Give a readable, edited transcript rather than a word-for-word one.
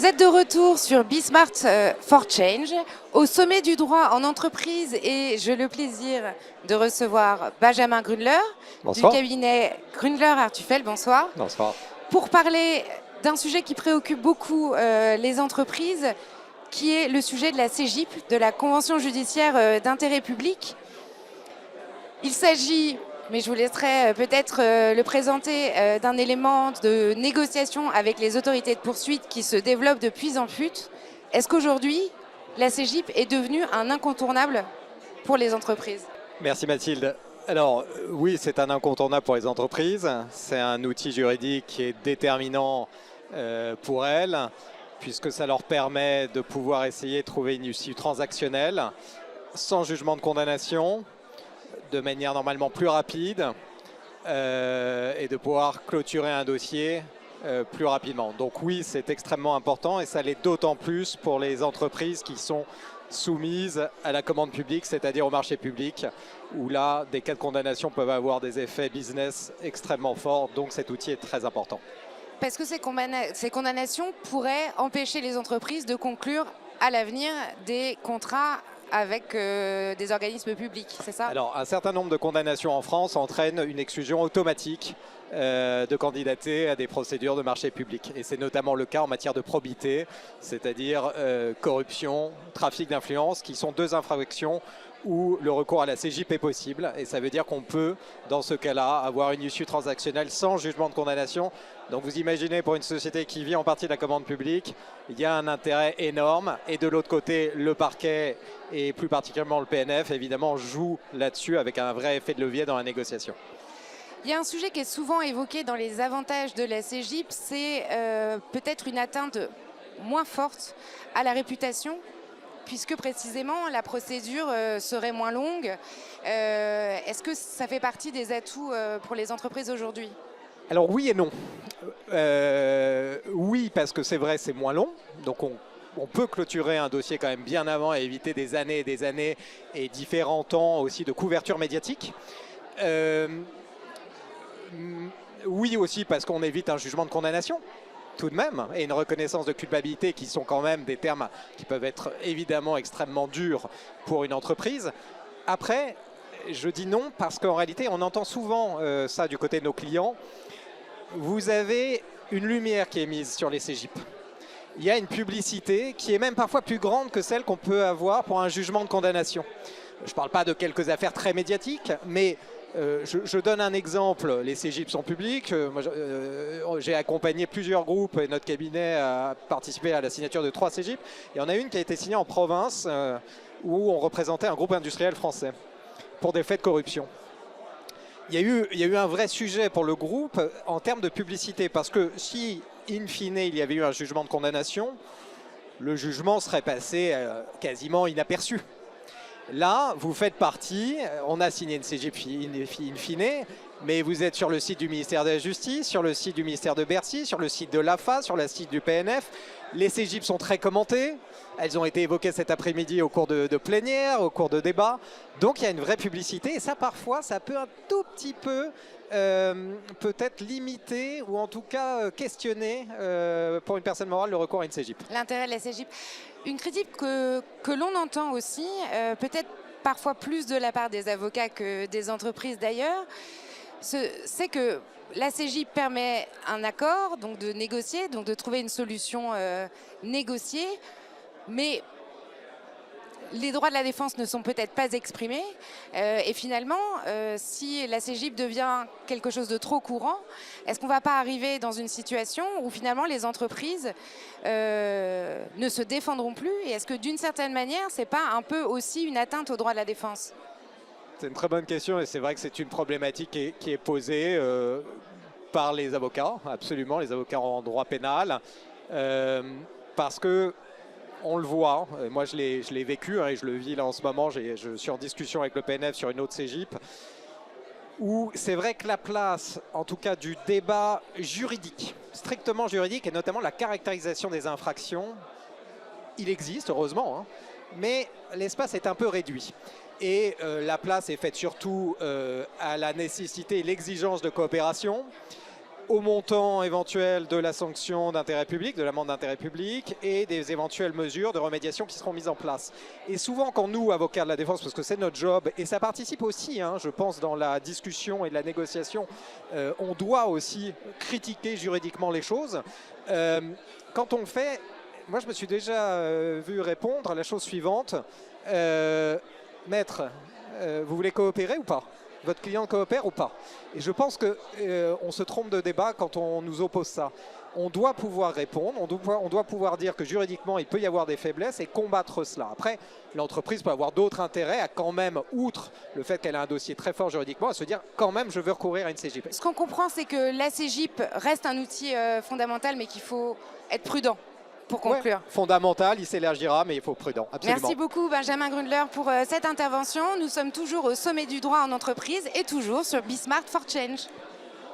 Vous êtes de retour sur Bismart for Change, au sommet du droit en entreprise, et j'ai le plaisir de recevoir Benjamin Gründler Bonsoir. du cabinet Gründler Artufel. Bonsoir. Bonsoir. Pour parler d'un sujet qui préoccupe beaucoup les entreprises, qui est le sujet de la CJIP, de la Convention judiciaire d'intérêt public. Il s'agit, mais je vous laisserai peut-être le présenter, d'un élément de négociation avec les autorités de poursuite qui se développe de puits en flûte. Est-ce qu'aujourd'hui, la CJIP est devenue un incontournable pour les entreprises? Merci Mathilde. Alors oui, c'est un incontournable pour les entreprises. C'est un outil juridique qui est déterminant pour elles, puisque ça leur permet de pouvoir essayer de trouver une issue transactionnelle sans jugement de condamnation, de manière normalement plus rapide et de pouvoir clôturer un dossier plus rapidement. Donc oui, c'est extrêmement important et ça l'est d'autant plus pour les entreprises qui sont soumises à la commande publique, c'est-à-dire au marché public, où là, des cas de condamnation peuvent avoir des effets business extrêmement forts, donc cet outil est très important. Parce que ces condamnations pourraient empêcher les entreprises de conclure à l'avenir des contrats avec des organismes publics, c'est ça? Alors, un certain nombre de condamnations en France entraînent une exclusion automatique de candidater à des procédures de marché public. Et c'est notamment le cas en matière de probité, c'est-à-dire corruption, trafic d'influence, qui sont deux infractions où le recours à la CJIP est possible. Et ça veut dire qu'on peut, dans ce cas-là, avoir une issue transactionnelle sans jugement de condamnation. Donc vous imaginez, pour une société qui vit en partie de la commande publique, il y a un intérêt énorme. Et de l'autre côté, le parquet et plus particulièrement le PNF, évidemment, joue là-dessus avec un vrai effet de levier dans la négociation. Il y a un sujet qui est souvent évoqué dans les avantages de la CJIP, c'est peut-être une atteinte moins forte à la réputation, puisque précisément la procédure serait moins longue. Est-ce que ça fait partie des atouts pour les entreprises aujourd'hui? Alors oui et non. Oui, parce que c'est vrai, c'est moins long. Donc on peut clôturer un dossier quand même bien avant et éviter des années et différents temps aussi de couverture médiatique. Oui aussi parce qu'on évite un jugement de condamnation tout de même et une reconnaissance de culpabilité qui sont quand même des termes qui peuvent être évidemment extrêmement durs pour une entreprise. Après, je dis non parce qu'en réalité on entend souvent ça du côté de nos clients. Vous avez une lumière qui est mise sur les CJIP. Il y a une publicité qui est même parfois plus grande que celle qu'on peut avoir pour un jugement de condamnation. Je ne parle pas de quelques affaires très médiatiques, mais je donne un exemple. Les CJIP sont publics. J'ai accompagné plusieurs groupes et notre cabinet a participé à la signature de 3 CJIP. Il y en a une qui a été signée en province où on représentait un groupe industriel français pour des faits de corruption. Il y a eu un vrai sujet pour le groupe en termes de publicité parce que si, in fine, il y avait eu un jugement de condamnation, le jugement serait passé quasiment inaperçu. Là, vous faites partie, on a signé une CJIP in fine, mais vous êtes sur le site du ministère de la Justice, sur le site du ministère de Bercy, sur le site de l'AFA, sur le site du PNF. Les CJIP sont très commentées, elles ont été évoquées cet après-midi au cours de plénière, au cours de débats. Donc il y a une vraie publicité et ça parfois, ça peut un tout petit peu peut-être limiter ou en tout cas questionner pour une personne morale le recours à une CJIP. L'intérêt de la CJIP. Une critique que l'on entend aussi, peut-être parfois plus de la part des avocats que des entreprises d'ailleurs, c'est que la CJIP permet un accord, donc de négocier, donc de trouver une solution négociée, mais les droits de la défense ne sont peut-être pas exprimés. Et finalement, si la CJIP devient quelque chose de trop courant, est-ce qu'on ne va pas arriver dans une situation où finalement les entreprises ne se défendront plus? Et est-ce que d'une certaine manière, ce n'est pas un peu aussi une atteinte aux droits de la défense? C'est une très bonne question et c'est vrai que c'est une problématique qui est posée par les avocats, absolument, les avocats en droit pénal, parce que on le voit, moi je l'ai vécu et je le vis là en ce moment, je suis en discussion avec le PNF sur une autre CJIP, où c'est vrai que la place, en tout cas du débat juridique, strictement juridique, et notamment la caractérisation des infractions, il existe, heureusement, hein, mais l'espace est un peu réduit. Et la place est faite surtout à la nécessité et l'exigence de coopération. au montant éventuel de la sanction d'intérêt public, de l'amende d'intérêt public et des éventuelles mesures de remédiation qui seront mises en place. Et souvent quand nous, avocats de la défense, parce que c'est notre job, et ça participe aussi, hein, je pense, dans la discussion et la négociation, on doit aussi critiquer juridiquement les choses. Quand on le fait, moi je me suis déjà vu répondre à la chose suivante. Maître, vous voulez coopérer ou pas ? Votre client coopère ou pas? Et je pense qu'on se trompe de débat quand on nous oppose ça. On doit pouvoir répondre, on doit pouvoir dire que juridiquement il peut y avoir des faiblesses et combattre cela. Après, l'entreprise peut avoir d'autres intérêts à quand même, outre le fait qu'elle a un dossier très fort juridiquement, à se dire quand même je veux recourir à une CJIP. Ce qu'on comprend, c'est que la CJIP reste un outil fondamental, mais qu'il faut être prudent. Pour conclure. Ouais, fondamental, il s'élargira, mais il faut prudent. Absolument. Merci beaucoup Benjamin Grundler pour cette intervention. Nous sommes toujours au sommet du droit en entreprise et toujours sur Be Smart for Change.